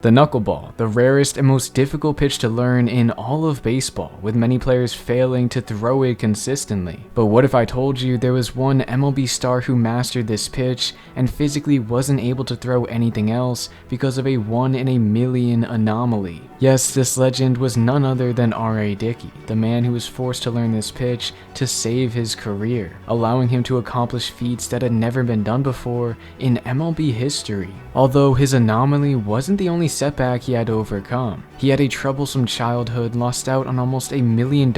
The knuckleball, the rarest and most difficult pitch to learn in all of baseball, with many players failing to throw it consistently. But what if I told you there was one MLB star who mastered this pitch and physically wasn't able to throw anything else because of a 1 in a million anomaly? Yes, this legend was none other than R.A. Dickey, the man who was forced to learn this pitch to save his career, allowing him to accomplish feats that had never been done before in MLB history. Although his anomaly wasn't the only setback he had to overcome. He had a troublesome childhood, lost out on almost $1 million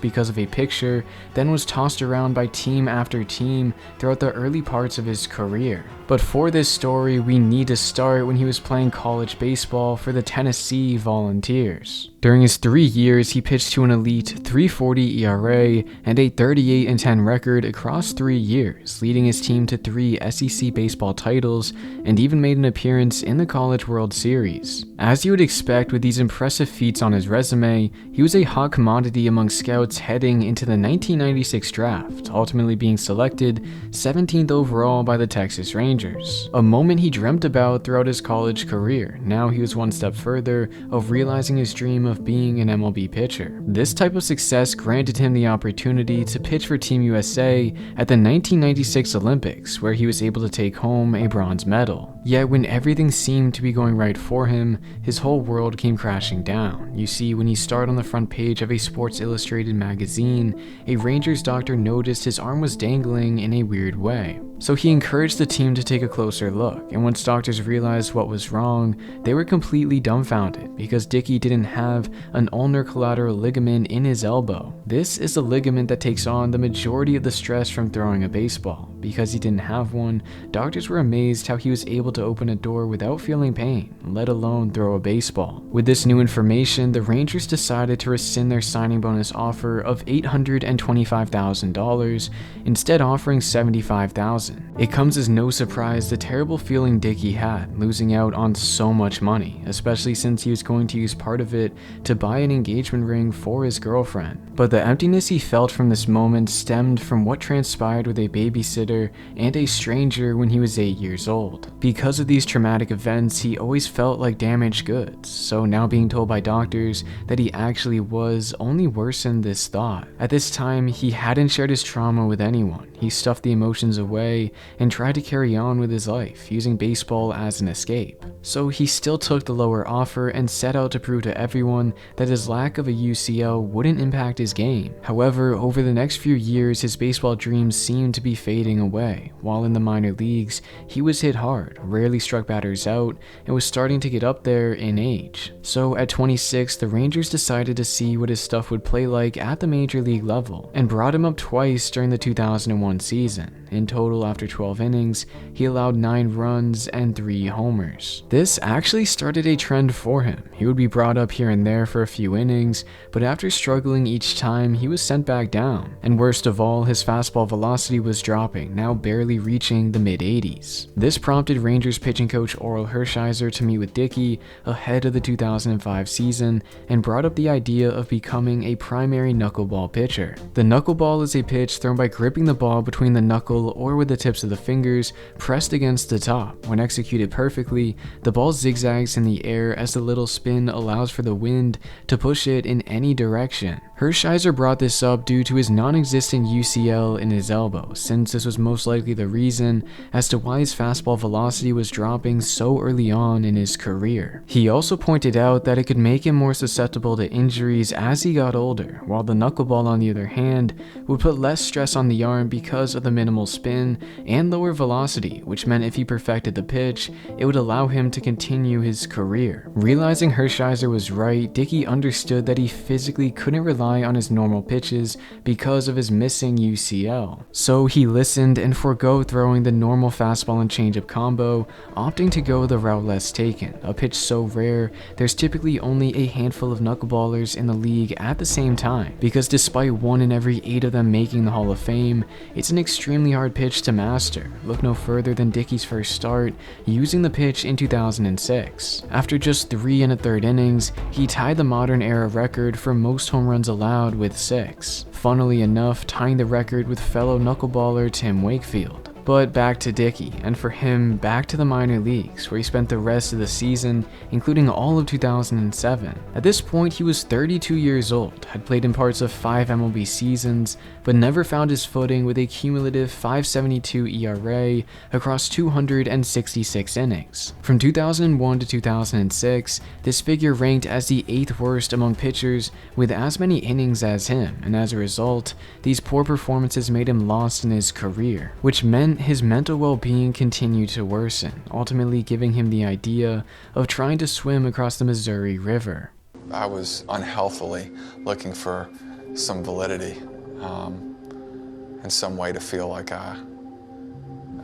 because of a picture, then was tossed around by team after team throughout the early parts of his career. But for this story, we need to start when he was playing college baseball for the Tennessee Volunteers. During his 3 years, he pitched to an elite .340 ERA and a 38-10 record across 3 years, leading his team to 3 SEC baseball titles and even made an appearance in the College World Series. As you would expect with these impressive feats on his resume, he was a hot commodity among scouts heading into the 1996 draft, ultimately being selected 17th overall by the Texas Rangers. A moment he dreamt about throughout his college career. Now he was one step further of realizing his dream of being an MLB pitcher. This type of success granted him the opportunity to pitch for Team USA at the 1996 Olympics, where he was able to take home a bronze medal. Yet when everything seemed to be going right for him, his whole world came crashing down. You see, when he starred on the front page of a Sports Illustrated magazine, a Rangers doctor noticed his arm was dangling in a weird way. So he encouraged the team to take a closer look, and once doctors realized what was wrong, they were completely dumbfounded because Dickey didn't have an ulnar collateral ligament in his elbow. This is the ligament that takes on the majority of the stress from throwing a baseball. Because he didn't have one, doctors were amazed how he was able to open a door without feeling pain, let alone throw a baseball. With this new information, the Rangers decided to rescind their signing bonus offer of $825,000, instead offering $75,000. It comes as no surprise the terrible feeling Dickey had, losing out on so much money, especially since he was going to use part of it to buy an engagement ring for his girlfriend. But the emptiness he felt from this moment stemmed from what transpired with a babysitter and a stranger when he was 8 years old. Because of these traumatic events, he always felt like damaged goods, so now being told by doctors that he actually was only worsened this thought. At this time, he hadn't shared his trauma with anyone. He stuffed the emotions away and tried to carry on with his life, using baseball as an escape. So he still took the lower offer and set out to prove to everyone that his lack of a UCL wouldn't impact his game. However, over the next few years, his baseball dreams seemed to be fading away. While in the minor leagues, he was hit hard, rarely struck batters out, and was starting to get up there in age. So at 26, the Rangers decided to see what his stuff would play like at the major league level, and brought him up twice during the 2001 season. In total, after 12 innings, he allowed 9 runs and 3 homers. This actually started a trend for him. He would be brought up here and there for a few innings, but after struggling each time, he was sent back down. And worst of all, his fastball velocity was dropping, now barely reaching the mid-80s. This prompted Rangers pitching coach Orel Hershiser to meet with Dickey ahead of the 2005 season and brought up the idea of becoming a primary knuckleball pitcher. The knuckleball is a pitch thrown by gripping the ball between the knuckle or with the tips of the fingers pressed against the top. When executed perfectly, the ball zigzags in the air as the little spin allows for the wind to push it in any direction. Hershiser brought this up due to his non-existent UCL in his elbow, since this was most likely the reason as to why his fastball velocity was dropping so early on in his career. He also pointed out that it could make him more susceptible to injuries as he got older, while the knuckleball, on the other hand, would put less stress on the arm because of the minimal spin and lower velocity, which meant if he perfected the pitch, it would allow him to continue his career. Realizing Hershiser was right, Dickey understood that he physically couldn't rely on his normal pitches because of his missing UCL. So he listened and forego throwing the normal fastball and changeup combo, opting to go the route less taken, a pitch so rare there's typically only a handful of knuckleballers in the league at the same time, because despite 1 in every 8 of them making the Hall of Fame, it's an extremely hard pitch to master. Look no further than Dickey's first start using the pitch in 2006. After just 3 1/3 innings, he tied the modern era record for most home runs allowed with 6. Funnily enough, tying the record with fellow knuckleballer Tim Wakefield. But back to Dickey, and for him, back to the minor leagues, where he spent the rest of the season, including all of 2007. At this point, he was 32 years old, had played in parts of 5 MLB seasons, but never found his footing with a cumulative 5.72 ERA across 266 innings. From 2001 to 2006, this figure ranked as the 8th worst among pitchers with as many innings as him, and as a result, these poor performances made him lost in his career, which meant his mental well-being continued to worsen, ultimately giving him the idea of trying to swim across the Missouri River. I was unhealthily looking for some validity and some way to feel like I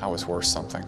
was worth something.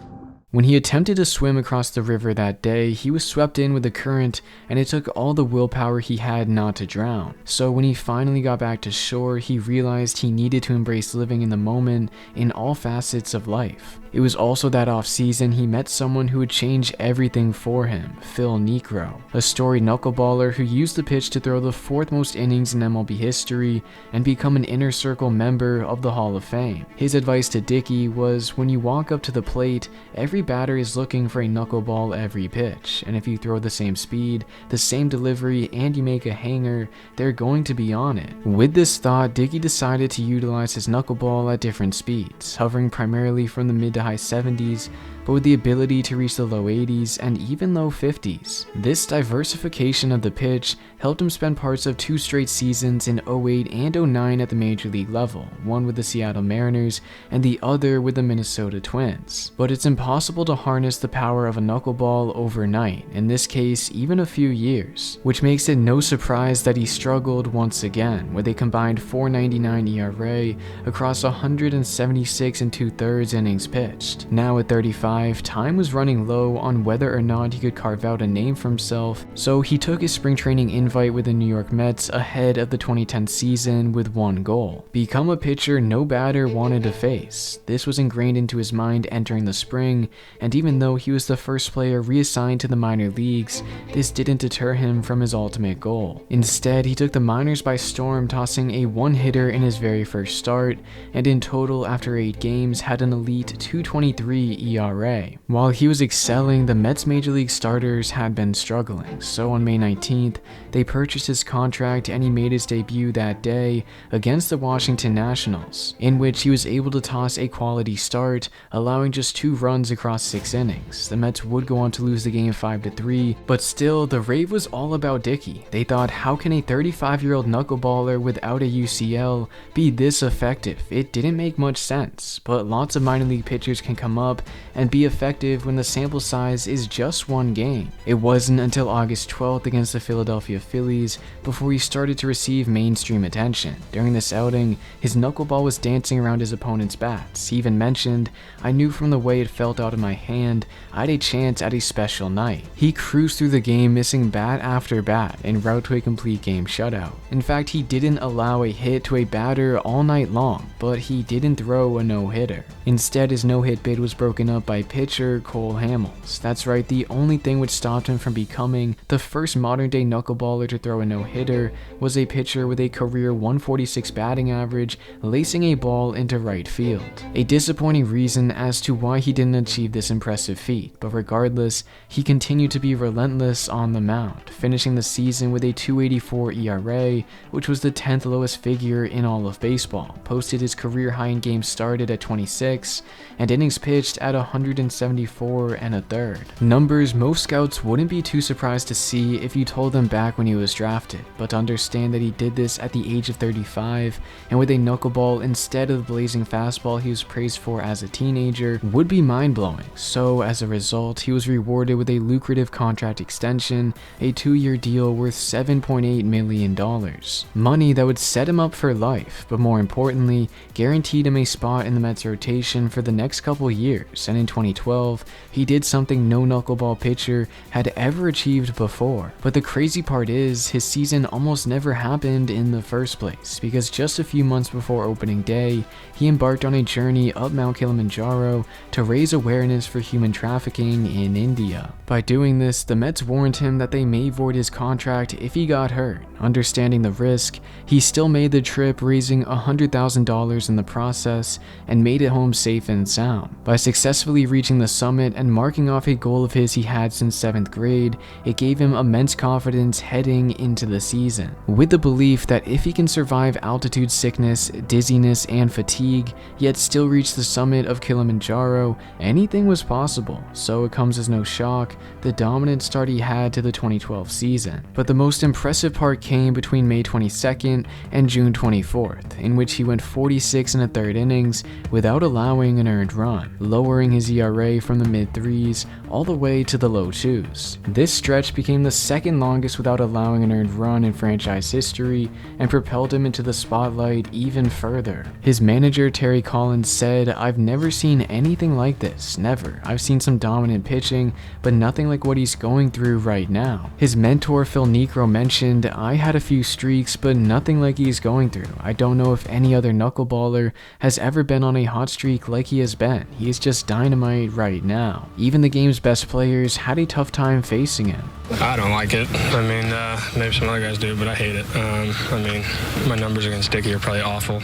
When he attempted to swim across the river that day, he was swept in with the current, and it took all the willpower he had not to drown. So when he finally got back to shore, he realized he needed to embrace living in the moment in all facets of life. It was also that off-season he met someone who would change everything for him, Phil Niekro, a storied knuckleballer who used the pitch to throw the 4th most innings in MLB history and become an inner circle member of the Hall of Fame. His advice to Dickey was, when you walk up to the plate, every batter is looking for a knuckleball every pitch, and if you throw the same speed, the same delivery, and you make a hanger, they're going to be on it. With this thought, Dickey decided to utilize his knuckleball at different speeds, hovering primarily from the mid to high 70s, but with the ability to reach the low 80s and even low 50s. This diversification of the pitch helped him spend parts of 2 straight seasons in 08 and 09 at the major league level, one with the Seattle Mariners and the other with the Minnesota Twins. But it's impossible to harness the power of a knuckleball overnight, in this case even a few years, which makes it no surprise that he struggled once again with a combined 4.99 ERA across 176 2/3 innings pitched. Now at 35, time was running low on whether or not he could carve out a name for himself, so he took his spring training invite with the New York Mets ahead of the 2010 season with one goal: become a pitcher no batter wanted to face. This was ingrained into his mind entering the spring, and even though he was the first player reassigned to the minor leagues, this didn't deter him from his ultimate goal. Instead, he took the minors by storm, tossing a one-hitter in his very first start, and in total after 8 games had an elite 2.23 ERA. While he was excelling, the Mets major league starters had been struggling, so on May 19th, they purchased his contract and he made his debut that day against the Washington Nationals, in which he was able to toss a quality start, allowing just 2 runs across 6 innings. The Mets would go on to lose the game 5-3, but still, the rave was all about Dickey. They thought, how can a 35-year-old knuckleballer without a UCL be this effective? It didn't make much sense, but lots of minor league pitchers can come up and be effective when the sample size is just 1 game. It wasn't until August 12th against the Philadelphia Phillies before he started to receive mainstream attention. During this outing, his knuckleball was dancing around his opponent's bats. He even mentioned, "I knew from the way it felt out of my hand, I had a chance at a special night." He cruised through the game, missing bat after bat en route to a complete game shutout. In fact, he didn't allow a hit to a batter all night long, but he didn't throw a no-hitter. Instead, his no-hit bid was broken up by pitcher Cole Hamels. That's right, the only thing which stopped him from becoming the first modern-day knuckleballer to throw a no-hitter was a pitcher with a career 146 batting average lacing a ball into right field. A disappointing reason as to why he didn't achieve this impressive feat, but regardless, he continued to be relentless on the mound, finishing the season with a 2.84 ERA, which was the 10th lowest figure in all of baseball, posted his career high in games started at 26, and innings pitched at 174 1/3. Numbers most scouts wouldn't be too surprised to see if you told them back when he was drafted, but to understand that he did this at the age of 35 and with a knuckleball instead of the blazing fastball he was praised for as a teenager would be mind-blowing. So as a result, he was rewarded with a lucrative contract extension, a 2-year deal worth $7.8 million. Money that would set him up for life, but more importantly, guaranteed him a spot in the Mets rotation for the next couple years, and in 2012, he did something no knuckleball pitcher had ever achieved before. But the crazy part is, his season almost never happened in the first place, because just a few months before opening day, he embarked on a journey up Mount Kilimanjaro to raise awareness for human trafficking in India. By doing this, the Mets warned him that they may void his contract if he got hurt. Understanding the risk, he still made the trip, raising $100,000 in the process, and made it home safe and sound. By successfully reaching the summit and marking off a goal of his he had since 7th grade, it gave him immense confidence heading into the season, with the belief that if he can survive altitude sickness, dizziness, and fatigue, yet still reach the summit of Kilimanjaro, anything was possible. So it comes as no shock the dominant start he had to the 2012 season. But the most impressive part came between May 22nd and June 24th, in which he went 46 and a third innings without allowing an earned run, lowering his ERA from the mid-3s all the way to the low 2s. This stretch became the second longest without allowing an earned run in franchise history and propelled him into the spotlight even further. His manager Terry Collins said, "I've never seen anything like this, never. I've seen some dominant pitching, but nothing like what he's going through right now." His mentor Phil Niekro mentioned, "I had a few streaks, but nothing like he's going through. I don't know if any other knuckleballer has ever been on a hot streak like he has been. He is just dynamite right now." Even the game's best players had a tough time facing him. I don't like it. I mean, maybe some other guys do, but I hate it. I mean, my numbers against Dickey are probably awful.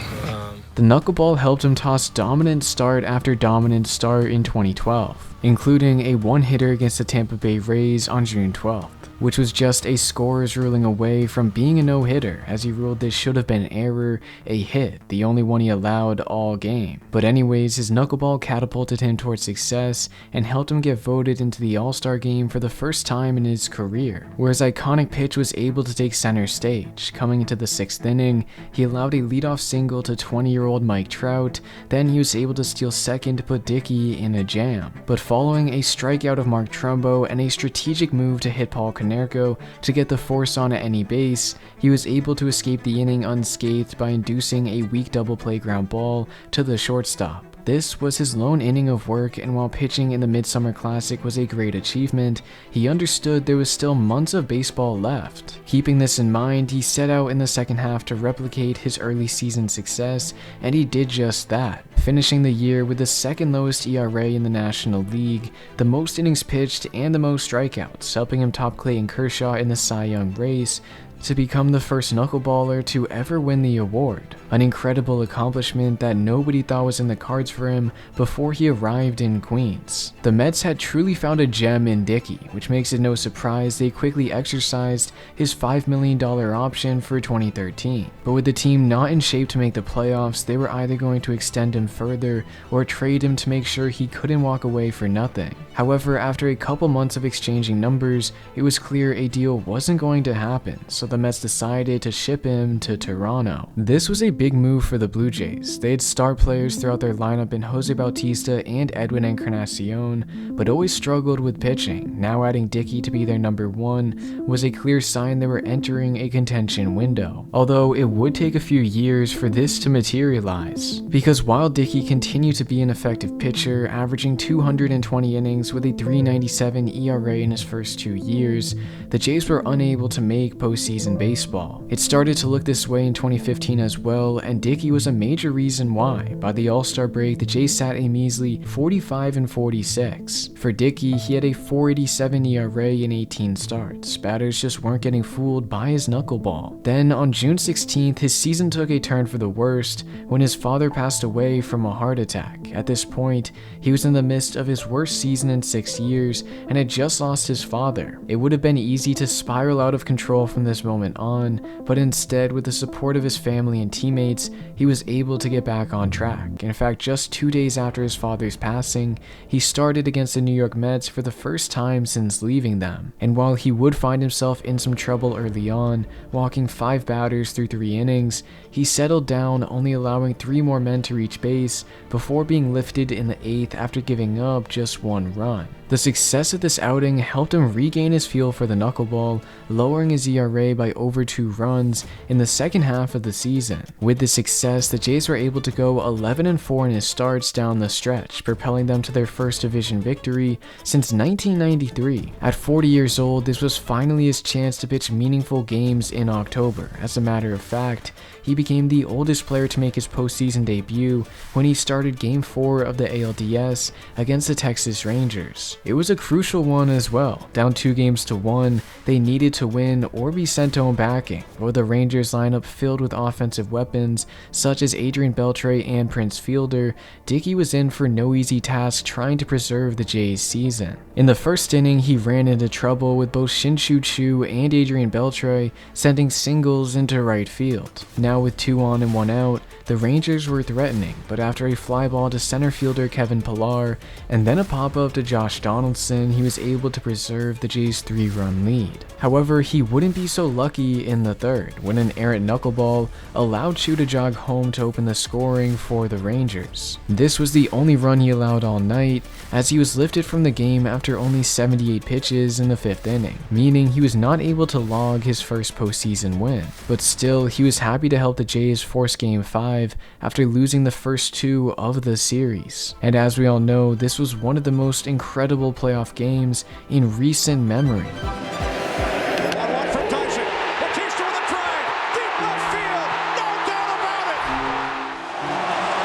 The knuckleball helped him toss dominant start after dominant start in 2012, including a one-hitter against the Tampa Bay Rays on June 12th, which was just a scorer's ruling away from being a no-hitter, as he ruled this should have been an error, a hit, the only one he allowed all game. But anyways, his knuckleball catapulted him towards success and helped him get voted into the All-Star game for the first time in his career, where his iconic pitch was able to take center stage. Coming into the 6th inning, he allowed a leadoff single to 20-year-old Mike Trout, then he was able to steal second to put Dickey in a jam. But following a strikeout of Mark Trumbo and a strategic move to hit Paul Konerko to get the force on at any base, he was able to escape the inning unscathed by inducing a weak double play ground ball to the shortstop. This was his lone inning of work, and while pitching in the Midsummer Classic was a great achievement, he understood there was still months of baseball left. Keeping this in mind, he set out in the second half to replicate his early season success, and he did just that, finishing the year with the second lowest ERA in the National League, the most innings pitched, and the most strikeouts, helping him top Clayton Kershaw in the Cy Young race to become the first knuckleballer to ever win the award, an incredible accomplishment that nobody thought was in the cards for him before he arrived in Queens. The Mets had truly found a gem in Dickey, which makes it no surprise they quickly exercised his $5 million option for 2013. But with the team not in shape to make the playoffs, they were either going to extend him further or trade him to make sure he couldn't walk away for nothing. However, after a couple months of exchanging numbers, it was clear a deal wasn't going to happen, so the Mets decided to ship him to Toronto. This was a big move for the Blue Jays. They had star players throughout their lineup in Jose Bautista and Edwin Encarnacion, but always struggled with pitching. Now adding Dickey to be their number one was a clear sign they were entering a contention window, although it would take a few years for this to materialize. Because while Dickey continued to be an effective pitcher, averaging 220 innings with a .397 ERA in his first 2 years, the Jays were unable to make postseason baseball. It started to look this way in 2015 as well, and Dickey was a major reason why. By the All-Star break, the Jays sat a measly 45-46. For Dickey, he had a .487 ERA in 18 starts. Batters just weren't getting fooled by his knuckleball. Then on June 16th, his season took a turn for the worst when his father passed away from a heart attack. At this point, he was in the midst of his worst season in 6 years and had just lost his father. It would have been easy to spiral out of control from this moment on, but instead, with the support of his family and teammates, he was able to get back on track. In fact, just 2 days after his father's passing, he started against the New York Mets for the first time since leaving them. And while he would find himself in some trouble early on, walking 5 batters through 3 innings, he settled down, only allowing 3 more men to reach base before being lifted in the 8th after giving up just 1 run. The The success of this outing helped him regain his feel for the knuckleball, lowering his ERA by over 2 runs in the second half of the season. With this success, the Jays were able to go 11-4 in his starts down the stretch, propelling them to their first division victory since 1993. At 40 years old, this was finally his chance to pitch meaningful games in October. As a matter of fact, he became the oldest player to make his postseason debut when he started Game 4 of the ALDS against the Texas Rangers. It was a crucial one as well. Down 2-1, they needed to win or be sent home backing. With the Rangers lineup filled with offensive weapons such as Adrian Beltre and Prince Fielder, Dickey was in for no easy task trying to preserve the Jays' season. In the first inning, he ran into trouble with both Shin-Soo Choo and Adrian Beltre sending singles into right field. Now with 2 on and 1 out, the Rangers were threatening, but after a fly ball to center fielder Kevin Pillar and then a pop-up to Josh Donaldson, he was able to preserve the Jays' 3-run lead. However, he wouldn't be so lucky in the third, when an errant knuckleball allowed Choo to jog home to open the scoring for the Rangers. This was the only run he allowed all night, as he was lifted from the game after only 78 pitches in the 5th inning, meaning he was not able to log his first postseason win. But still, he was happy to help the Jays force Game 5 after losing the first 2 of the series. And as we all know, this was one of the most incredible playoff games in recent memory.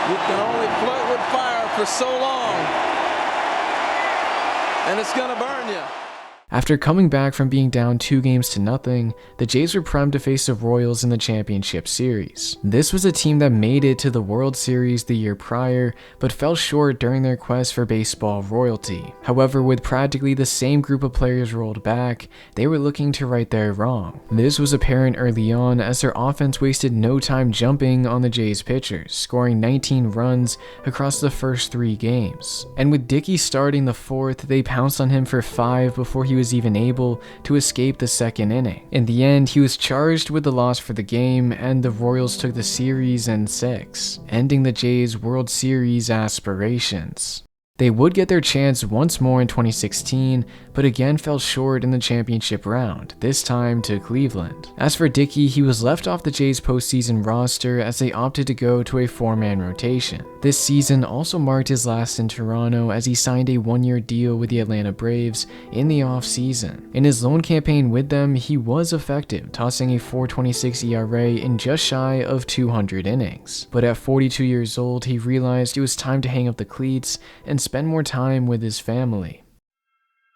You can only flirt with fire for so long, and it's gonna burn you. After coming back from being down 2-0, the Jays were primed to face the Royals in the championship series. This was a team that made it to the World Series the year prior, but fell short during their quest for baseball royalty. However, with practically the same group of players rolled back, they were looking to right their wrong. This was apparent early on as their offense wasted no time jumping on the Jays pitchers, scoring 19 runs across the first 3 games. And with Dickey starting the 4th, they pounced on him for 5 before he was even able to escape the 2nd inning. In the end, he was charged with the loss for the game, and the Royals took the series in 6, ending the Jays' World Series aspirations. They would get their chance once more in 2016, but again fell short in the championship round, this time to Cleveland. As for Dickey, he was left off the Jays' postseason roster as they opted to go to a 4-man rotation. This season also marked his last in Toronto as he signed a 1-year deal with the Atlanta Braves in the offseason. In his lone campaign with them, he was effective, tossing a .426 ERA in just shy of 200 innings. But at 42 years old, he realized it was time to hang up the cleats and spend more time with his family.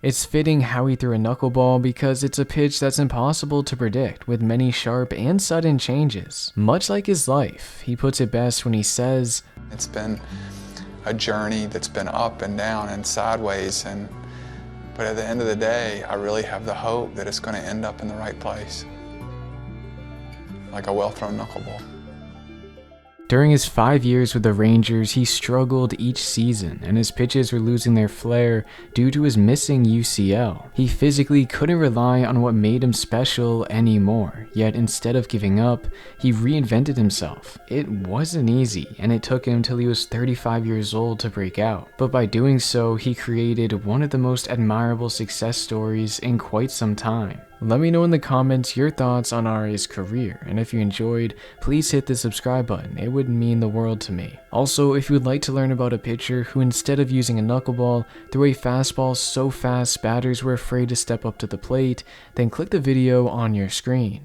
It's fitting how he threw a knuckleball because it's a pitch that's impossible to predict with many sharp and sudden changes. Much like his life, he puts it best when he says, It's been a journey that's been up and down and sideways, but at the end of the day, I really have the hope that it's going to end up in the right place, like a well-thrown knuckleball. During his 5 years with the Rangers, he struggled each season, and his pitches were losing their flair due to his missing UCL. He physically couldn't rely on what made him special anymore, yet instead of giving up, he reinvented himself. It wasn't easy, and it took him till he was 35 years old to break out. But by doing so, he created one of the most admirable success stories in quite some time. Let me know in the comments your thoughts on Ari's career, and if you enjoyed, please hit the subscribe button. It would mean the world to me. Also, if you would like to learn about a pitcher who instead of using a knuckleball, threw a fastball so fast batters were afraid to step up to the plate, then click the video on your screen.